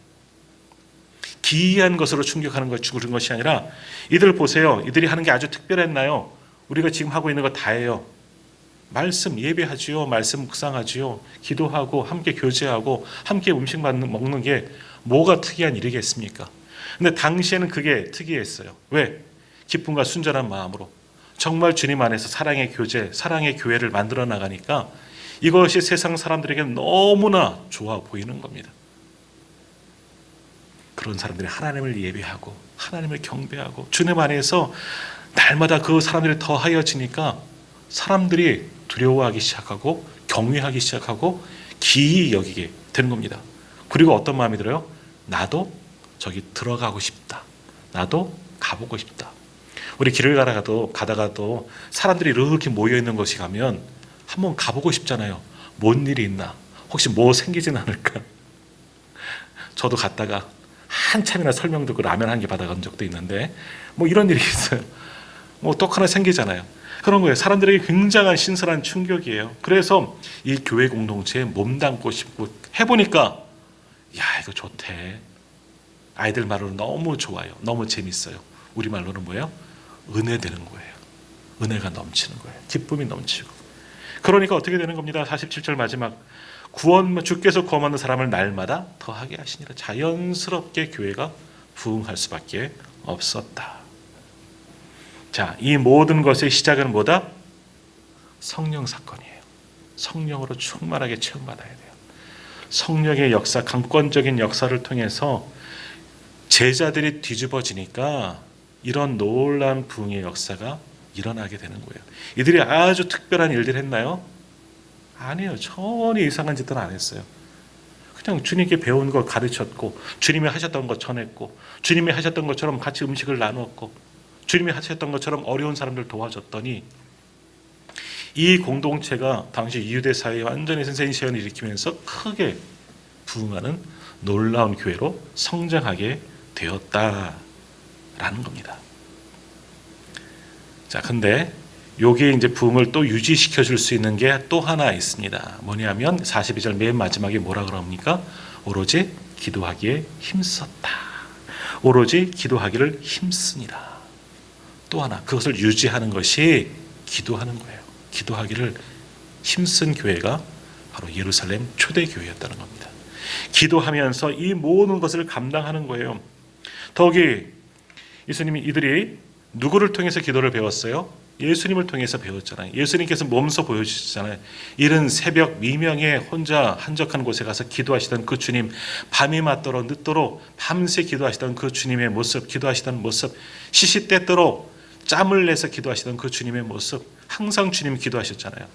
기이한 것으로 충격하는 것이 아니라, 이들 보세요. 이들이 하는 게 아주 특별했나요? 우리가 지금 하고 있는 거 다예요. 말씀 예배하지요. 말씀 묵상하지요. 기도하고 함께 교제하고 함께 음식 먹는 게 뭐가 특이한 일이겠습니까? 근데 당시에는 그게 특이했어요. 왜? 기쁨과 순전한 마음으로 정말 주님 안에서 사랑의 교제, 사랑의 교회를 만들어 나가니까 이것이 세상 사람들에게 너무나 좋아 보이는 겁니다. 그런 사람들이 하나님을 예배하고 하나님을 경배하고 주님 안에서 날마다 그 사람들이 더하여지니까 사람들이 두려워하기 시작하고 경외하기 시작하고 기이 여기게 되는 겁니다. 그리고 어떤 마음이 들어요? 나도 저기 들어가고 싶다. 나도 가보고 싶다. 우리 길을 가다가도 사람들이 이렇게 모여있는 곳이 가면 한번 가보고 싶잖아요. 뭔 일이 있나? 혹시 뭐 생기진 않을까? 저도 갔다가 한참이나 설명 듣고 라면 한 개 받아간 적도 있는데 이런 일이 있어요. 떡 하나 생기잖아요. 그런 거예요. 사람들에게 굉장한 신선한 충격이에요. 그래서 이 교회 공동체에 몸담고 싶고 해보니까 야, 이거 좋대. 아이들 말로는 너무 좋아요. 너무 재밌어요. 우리 말로는 뭐예요? 은혜 되는 거예요. 은혜가 넘치는 거예요. 기쁨이 넘치고. 그러니까 어떻게 되는 겁니다. 47절 마지막, 주께서 구원받는 사람을 날마다 더하게 하시니라. 자연스럽게 교회가 부흥할 수밖에 없었다. 자, 이 모든 것의 시작은 뭐다? 성령 사건이에요. 성령으로 충만하게 체험받아야 돼요. 성령의 역사, 강권적인 역사를 통해서 제자들이 뒤집어지니까 이런 놀라운 부흥의 역사가 일어나게 되는 거예요. 이들이 아주 특별한 일들 했나요? 아니에요. 전혀 이상한 짓들 안 했어요. 그냥 주님께 배운 걸 가르쳤고 주님이 하셨던 것 전했고 주님이 하셨던 것처럼 같이 음식을 나누었고 주님이 하셨던 것처럼 어려운 사람들 도와줬더니 이 공동체가 당시 유대 사회에 완전히 센세이션을 일으키면서 크게 부흥하는 놀라운 교회로 성장하게 되었다라는 겁니다. 자, 근데 요게 이제 부흥을 또 유지시켜 줄 수 있는 게 또 하나 있습니다. 뭐냐면 42절 맨 마지막에 뭐라 그럽니까? 오로지 기도하기에 힘썼다. 오로지 기도하기를 힘쓰니라. 또 하나, 그것을 유지하는 것이 기도하는 거예요. 기도하기를 힘쓴 교회가 바로 예루살렘 초대교회였다는 겁니다. 기도하면서 이 모든 것을 감당하는 거예요. 더욱이 예수님이 이들이 누구를 통해서 기도를 배웠어요? 예수님을 통해서 배웠잖아요. 예수님께서 몸소 보여주셨잖아요. 이른 새벽 미명에 혼자 한적한 곳에 가서 기도하시던 그 주님, 밤이 맞도록 늦도록 밤새 기도하시던 그 주님의 모습, 기도하시던 모습, 시시때때로 짬을 내서 기도하시던 그 주님의 모습, 항상 주님 기도하셨잖아요.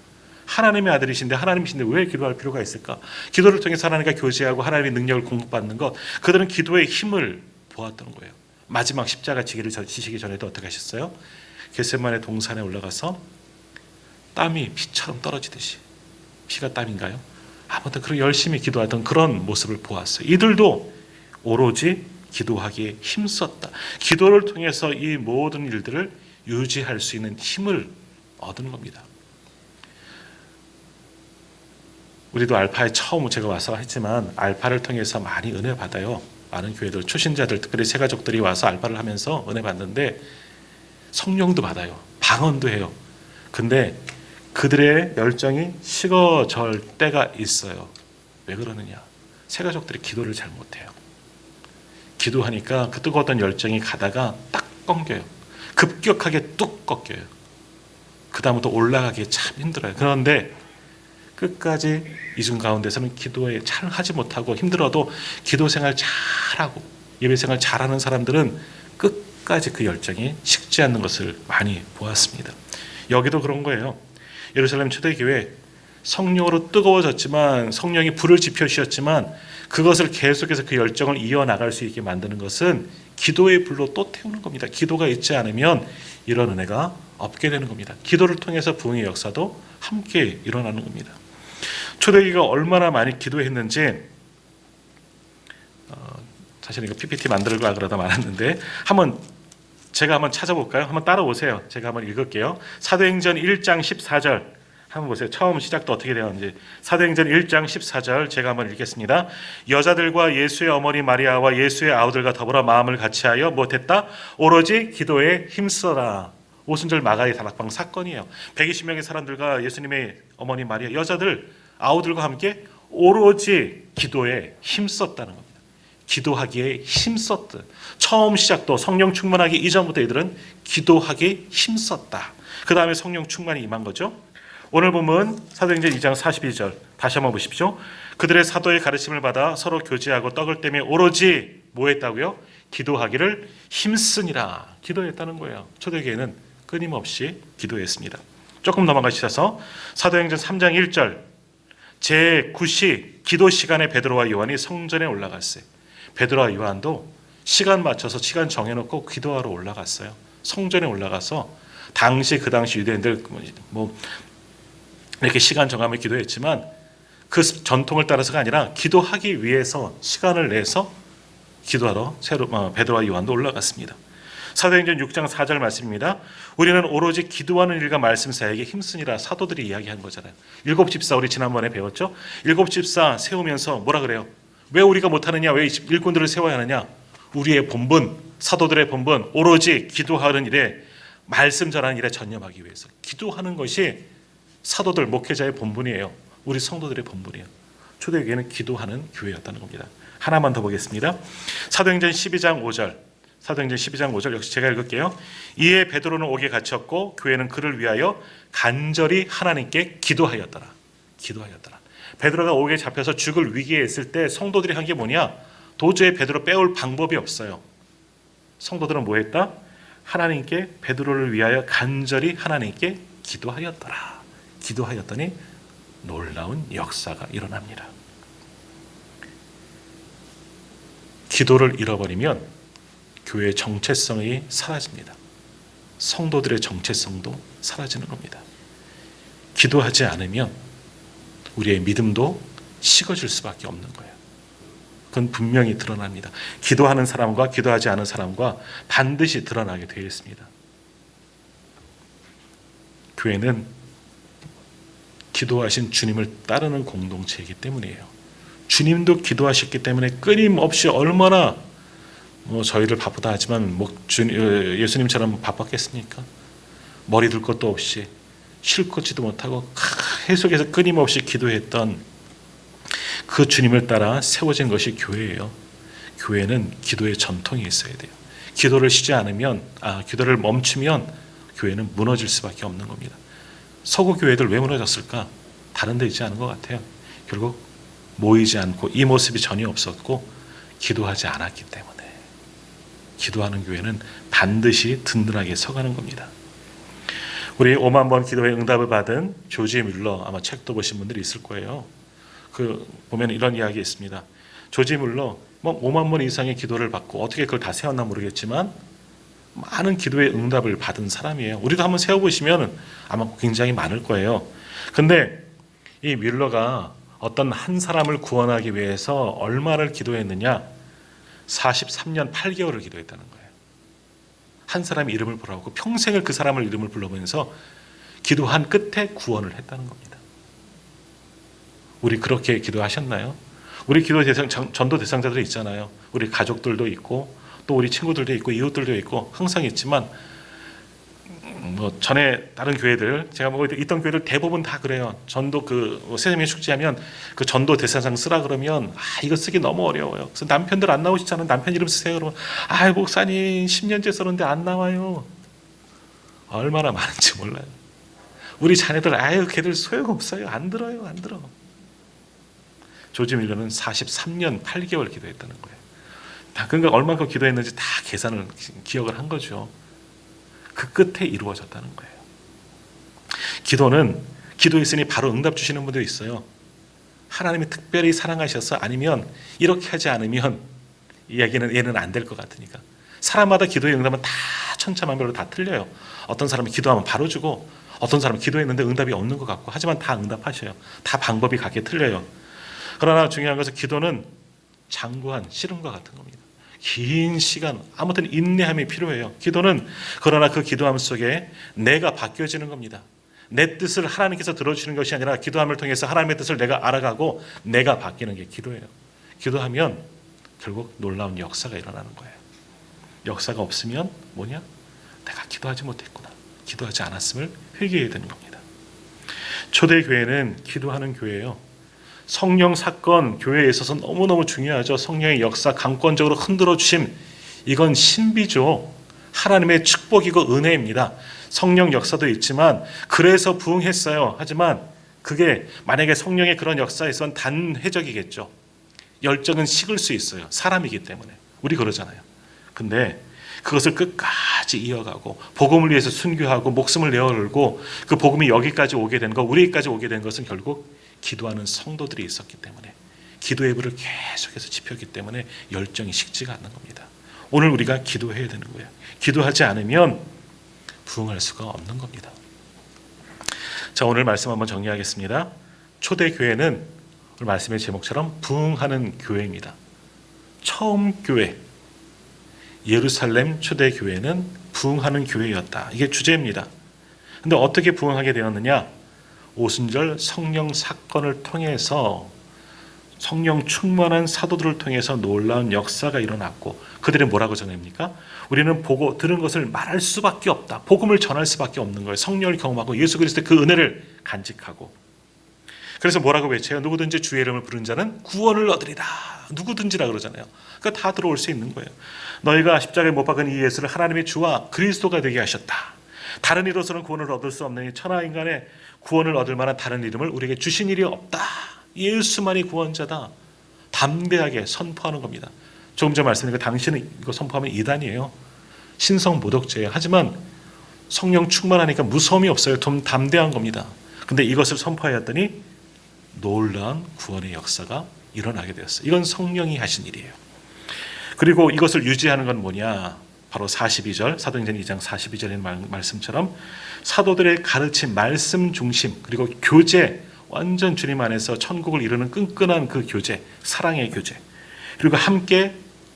하나님의 아들이신데 하나님이신데 왜 기도할 필요가 있을까? 기도를 통해서 하나님과 교제하고 하나님의 능력을 공급받는 것, 그들은 기도의 힘을 보았던 거예요. 마지막 십자가 지기를 지시기 전에도 어떻게 하셨어요? 겟세마네 동산에 올라가서 땀이 피처럼 떨어지듯이, 피가 땀인가요? 아무튼 그렇게 열심히 기도하던 그런 모습을 보았어요. 이들도 오로지 기도하기에 힘썼다. 기도를 통해서 이 모든 일들을 유지할 수 있는 힘을 얻은 겁니다. 우리도 알파에 처음 제가 와서 했지만 알파를 통해서 많이 은혜 받아요. 많은 교회들, 초신자들, 특별히 새가족들이 와서 알파를 하면서 은혜 받는데 성령도 받아요. 방언도 해요. 근데 그들의 열정이 식어질 때가 있어요. 왜 그러느냐? 새가족들이 기도를 잘 못해요. 기도하니까 그 뜨거웠던 열정이 가다가 딱 꺾여요. 급격하게 뚝 꺾여요. 그 다음부터 올라가기 참 힘들어요. 그런데 끝까지 이중 가운데서는 기도에 잘 하지 못하고 힘들어도 기도 생활 잘하고 예배 생활 잘하는 사람들은 끝까지 그 열정이 식지 않는 것을 많이 보았습니다. 여기도 그런 거예요. 예루살렘 초대교회 성령으로 뜨거워졌지만, 성령이 불을 지펴주셨지만 그것을 계속해서 그 열정을 이어나갈 수 있게 만드는 것은 기도의 불로 또 태우는 겁니다. 기도가 있지 않으면 이런 은혜가 없게 되는 겁니다. 기도를 통해서 부흥의 역사도 함께 일어나는 겁니다. 초대교회가 얼마나 많이 기도했는지 사실 이거 PPT 만들고 그러다 말았는데 제가 한번 찾아볼까요? 한번 따라오세요. 제가 한번 읽을게요. 사도행전 1장 14절 한번 보세요. 처음 시작도 어떻게 되었는지. 사도행전 1장 14절 제가 한번 읽겠습니다. 여자들과 예수의 어머니 마리아와 예수의 아우들과 더불어 마음을 같이하여 못했다? 오로지 기도에 힘써라. 오순절 마가의 다락방 사건이에요. 120명의 사람들과 예수님의 어머니 마리아, 여자들, 아우들과 함께 오로지 기도에 힘썼다는 겁니다. 기도하기에 힘썼다. 처음 시작도 성령 충만하기 이전부터 이들은 기도하기에 힘썼다. 그 다음에 성령 충만이 임한 거죠. 오늘 본문 사도행전 2장 42절 다시 한번 보십시오. 그들의 사도의 가르침을 받아 서로 교제하고 떡을 떼며 오로지 뭐 했다고요? 기도하기를 힘쓰니라. 기도했다는 거예요. 초대교회는 끊임없이 기도했습니다. 조금 넘어가셔서 사도행전 3장 1절 제9시 기도 시간에 베드로와 요한이 성전에 올라갔어요. 베드로와 요한도 시간 맞춰서 시간 정해놓고 기도하러 올라갔어요. 성전에 올라가서 그 당시 유대인들 이렇게 시간 정하면 기도했지만 그 전통을 따라서가 아니라 기도하기 위해서 시간을 내서 기도하러 베드로와 요한도 올라갔습니다. 사도행전 6장 4절 말씀입니다. 우리는 오로지 기도하는 일과 말씀 사이에 힘쓰니라. 사도들이 이야기한 거잖아요. 일곱 집사 우리 지난번에 배웠죠. 일곱 집사 세우면서 뭐라 그래요? 왜 우리가 못하느냐? 왜 일꾼들을 세워야 하느냐? 우리의 본분, 사도들의 본분, 오로지 기도하는 일에, 말씀 전하는 일에 전념하기 위해서. 기도하는 것이 사도들, 목회자의 본분이에요. 우리 성도들의 본분이에요. 초대교회는 기도하는 교회였다는 겁니다. 하나만 더 보겠습니다. 사도행전 12장 5절. 사도행전 12장 5절 역시 제가 읽을게요. 이에 베드로는 옥에 갇혔고 교회는 그를 위하여 간절히 하나님께 기도하였더라. 기도하였더라. 베드로가 옥에 잡혀서 죽을 위기에 있을 때 성도들이 한 게 뭐냐? 도저히 베드로 빼올 방법이 없어요. 성도들은 뭐 했다? 하나님께, 베드로를 위하여 간절히 하나님께 기도하였더라. 기도하였더니 놀라운 역사가 일어납니다. 기도를 잃어버리면 교회의 정체성이 사라집니다. 성도들의 정체성도 사라지는 겁니다. 기도하지 않으면 우리의 믿음도 식어질 수밖에 없는 거예요. 그건 분명히 드러납니다. 기도하는 사람과 기도하지 않은 사람과 반드시 드러나게 되어 있습니다. 교회는 기도하신 주님을 따르는 공동체이기 때문이에요. 주님도 기도하셨기 때문에 끊임없이 얼마나 저희를 바쁘다 하지만 예수님처럼 바빴겠습니까? 머리 둘 것도 없이 쉴 것지도 못하고 계속해서 끊임없이 기도했던 그 주님을 따라 세워진 것이 교회예요. 교회는 기도의 전통이 있어야 돼요. 기도를 쉬지 않으면, 기도를 멈추면 교회는 무너질 수밖에 없는 겁니다. 서구 교회들 왜 무너졌을까? 다른 데 있지 않은 것 같아요. 결국 모이지 않고 이 모습이 전혀 없었고 기도하지 않았기 때문에. 기도하는 교회는 반드시 든든하게 서가는 겁니다. 우리 5만 번 기도의 응답을 받은 조지 뮬러, 아마 책도 보신 분들이 있을 거예요. 보면 이런 이야기 있습니다. 조지 뮬러 5만 번 이상의 기도를 받고 어떻게 그걸 다 세웠나 모르겠지만 많은 기도의 응답을 받은 사람이에요. 우리도 한번 세워보시면 아마 굉장히 많을 거예요. 근데 이 뮬러가 어떤 한 사람을 구원하기 위해서 얼마를 기도했느냐? 43년 8개월을 기도했다는 거예요. 한 사람의 이름을 부르고 평생을 그 사람을 이름을 불러보면서 기도한 끝에 구원을 했다는 겁니다. 우리 그렇게 기도하셨나요? 우리 기도 대상, 전도 대상자들이 있잖아요. 우리 가족들도 있고 또 우리 친구들도 있고 이웃들도 있고 항상 있지만 전에 다른 교회들, 제가 있던 교회들 대부분 다 그래요. 전도 세상에 축제하면 그 전도 대사장 쓰라 그러면 이거 쓰기 너무 어려워요. 그래서 남편들 안 나오시잖아요. 남편 이름 쓰세요. 그러면 목사님 10년째 썼는데 안 나와요. 얼마나 많은지 몰라요. 우리 자녀들 걔들 소용없어요. 안 들어요. 안 들어. 조지 뮬러는 43년 8개월 기도했다는 거예요. 그러니까 얼마큼 기도했는지 다 계산을 기억을 한 거죠. 그 끝에 이루어졌다는 거예요. 기도했으니 바로 응답 주시는 분도 있어요. 하나님이 특별히 사랑하셔서 아니면 이렇게 하지 않으면 얘는 안 될 것 같으니까. 사람마다 기도의 응답은 다 천차만별로 다 틀려요. 어떤 사람은 기도하면 바로 주고 어떤 사람은 기도했는데 응답이 없는 것 같고 하지만 다 응답하셔요. 다 방법이 각기 틀려요. 그러나 중요한 것은 기도는 장구한 씨름과 같은 겁니다. 긴 시간, 아무튼 인내함이 필요해요. 기도는 그러나 그 기도함 속에 내가 바뀌어지는 겁니다. 내 뜻을 하나님께서 들어주시는 것이 아니라 기도함을 통해서 하나님의 뜻을 내가 알아가고 내가 바뀌는 게 기도예요. 기도하면 결국 놀라운 역사가 일어나는 거예요. 역사가 없으면 뭐냐? 내가 기도하지 못했구나. 기도하지 않았음을 회개해야 되는 겁니다. 초대교회는 기도하는 교회예요. 성령 사건 교회에 있어서 너무너무 중요하죠. 성령의 역사 강권적으로 흔들어 주심, 이건 신비죠. 하나님의 축복이고 은혜입니다. 성령 역사도 있지만 그래서 부흥했어요. 하지만 그게 만약에 성령의 그런 역사에선 단회적이겠죠. 열정은 식을 수 있어요. 사람이기 때문에. 우리 그러잖아요. 근데 그것을 끝까지 이어가고 복음을 위해서 순교하고 목숨을 내어걸고 그 복음이 여기까지 오게 된 것, 우리까지 오게 된 것은 결국 기도하는 성도들이 있었기 때문에, 기도의 불을 계속해서 지폈기 때문에 열정이 식지가 않는 겁니다. 오늘 우리가 기도해야 되는 거예요. 기도하지 않으면 부흥할 수가 없는 겁니다. 자, 오늘 말씀 한번 정리하겠습니다. 초대교회는 오늘 말씀의 제목처럼 부흥하는 교회입니다. 처음 교회, 예루살렘 초대교회는 부흥하는 교회였다. 이게 주제입니다. 근데 어떻게 부흥하게 되었느냐? 오순절 성령 사건을 통해서 성령 충만한 사도들을 통해서 놀라운 역사가 일어났고, 그들이 뭐라고 전합니까? 우리는 보고 들은 것을 말할 수밖에 없다. 복음을 전할 수밖에 없는 거예요. 성령을 경험하고 예수 그리스도의 그 은혜를 간직하고. 그래서 뭐라고 외쳐요? 누구든지 주의 이름을 부른 자는 구원을 얻으리라. 누구든지라 그러잖아요. 그러니까 다 들어올 수 있는 거예요. 너희가 십자가에 못 박은 이 예수를 하나님의 주와 그리스도가 되게 하셨다. 다른 이로서는 구원을 얻을 수 없는 천하 인간의 구원을 얻을 만한 다른 이름을 우리에게 주신 일이 없다. 예수만이 구원자다. 담대하게 선포하는 겁니다. 조금 전 말씀드린 거, 당신은 이거 선포하면 이단이에요. 신성 모독죄예요. 하지만 성령 충만하니까 무서움이 없어요. 좀 담대한 겁니다. 근데 이것을 선포하였더니 놀라운 구원의 역사가 일어나게 되었어요. 이건 성령이 하신 일이에요. 그리고 이것을 유지하는 건 뭐냐? 바로 42절, 사도행전 2장 42절의 말씀처럼 사도들의 가르침, 말씀 중심, 그리고 교제, 완전 주님 안에서 천국을 이루는 끈끈한 그 교제, 사랑의 교제, 그리고 함께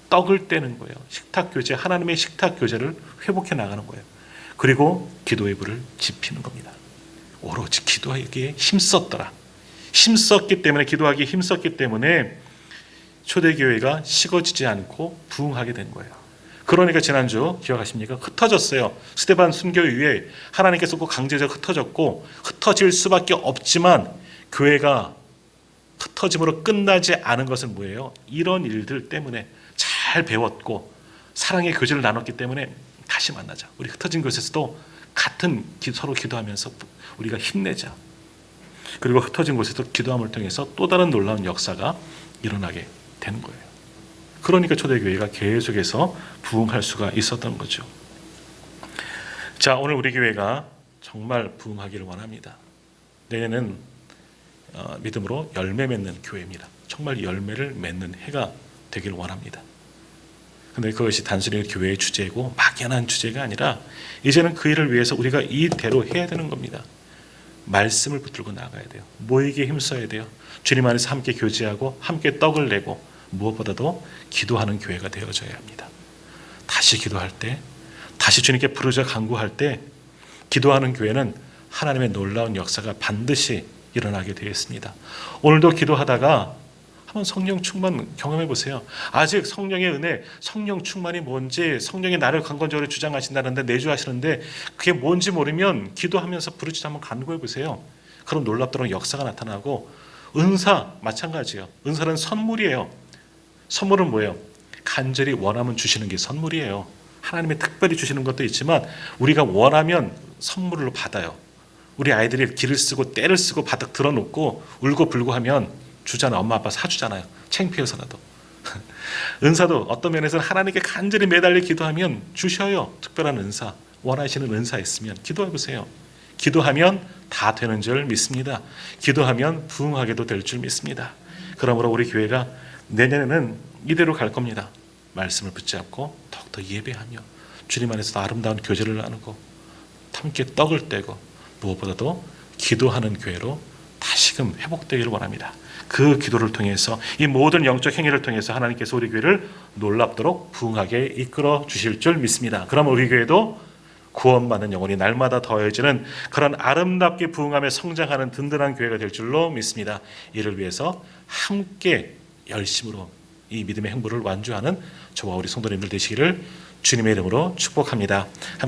떡을 떼는 거예요. 식탁 교제, 하나님의 식탁 교제를 회복해 나가는 거예요. 그리고 기도의 불을 지피는 겁니다. 오로지 기도하기에 힘썼더라. 힘썼기 때문에, 기도하기에 힘썼기 때문에 초대교회가 식어지지 않고 부흥하게 된 거예요. 그러니까 지난주 기억하십니까? 흩어졌어요. 스데반 순교 이후에 하나님께서 꼭 강제적으로 흩어졌고, 흩어질 수밖에 없지만 교회가 흩어짐으로 끝나지 않은 것은 뭐예요? 이런 일들 때문에 잘 배웠고 사랑의 교제를 나눴기 때문에 다시 만나자. 우리 흩어진 곳에서도 같은 서로 기도하면서 우리가 힘내자. 그리고 흩어진 곳에서 기도함을 통해서 또 다른 놀라운 역사가 일어나게 되는 거예요. 그러니까 초대교회가 계속해서 부흥할 수가 있었던 거죠. 자, 오늘 우리 교회가 정말 부흥하기를 원합니다. 내년은 믿음으로 열매 맺는 교회입니다. 정말 열매를 맺는 해가 되기를 원합니다. 근데 그것이 단순히 교회의 주제고 막연한 주제가 아니라 이제는 그 일을 위해서 우리가 이대로 해야 되는 겁니다. 말씀을 붙들고 나가야 돼요. 모이기에 힘써야 돼요. 주님 안에서 함께 교제하고 함께 떡을 내고 무엇보다도 기도하는 교회가 되어져야 합니다. 다시 기도할 때, 다시 주님께 부르짖어 간구할 때 기도하는 교회는 하나님의 놀라운 역사가 반드시 일어나게 되어 있습니다. 오늘도 기도하다가 한번 성령 충만 경험해 보세요. 아직 성령의 은혜, 성령 충만이 뭔지, 성령이 나를 강권적으로 주장하신다는데, 내주하시는데 그게 뭔지 모르면 기도하면서 부르짖어 한번 간구해 보세요. 그럼 놀랍도록 역사가 나타나고, 은사 마찬가지예요. 은사는 선물이에요. 선물은 뭐예요? 간절히 원하면 주시는 게 선물이에요. 하나님이 특별히 주시는 것도 있지만 우리가 원하면 선물로 받아요. 우리 아이들이 기를 쓰고 때를 쓰고 바닥 들어놓고 울고 불고 하면 주잖아요. 엄마 아빠 사주잖아요. 창피해서라도. 은사도 어떤 면에서는 하나님께 간절히 매달려 기도하면 주셔요. 특별한 은사, 원하시는 은사 있으면 기도해 보세요. 기도하면 다 되는 줄 믿습니다. 기도하면 부흥하게도 될 줄 믿습니다. 그러므로 우리 교회가 내년에는 이대로 갈 겁니다. 말씀을 붙잡고 더욱더 예배하며 주님 안에서 아름다운 교제를 나누고 함께 떡을 떼고 무엇보다도 기도하는 교회로 다시금 회복되기를 원합니다. 그 기도를 통해서, 이 모든 영적 행위를 통해서 하나님께서 우리 교회를 놀랍도록 부흥하게 이끌어 주실 줄 믿습니다. 그럼 우리 교회도 구원받는 영혼이 날마다 더해지는 그런 아름답게 부흥하며 성장하는 든든한 교회가 될 줄로 믿습니다. 이를 위해서 함께 열심으로 이 믿음의 행보를 완주하는 저와 우리 성도님들 되시기를 주님의 이름으로 축복합니다.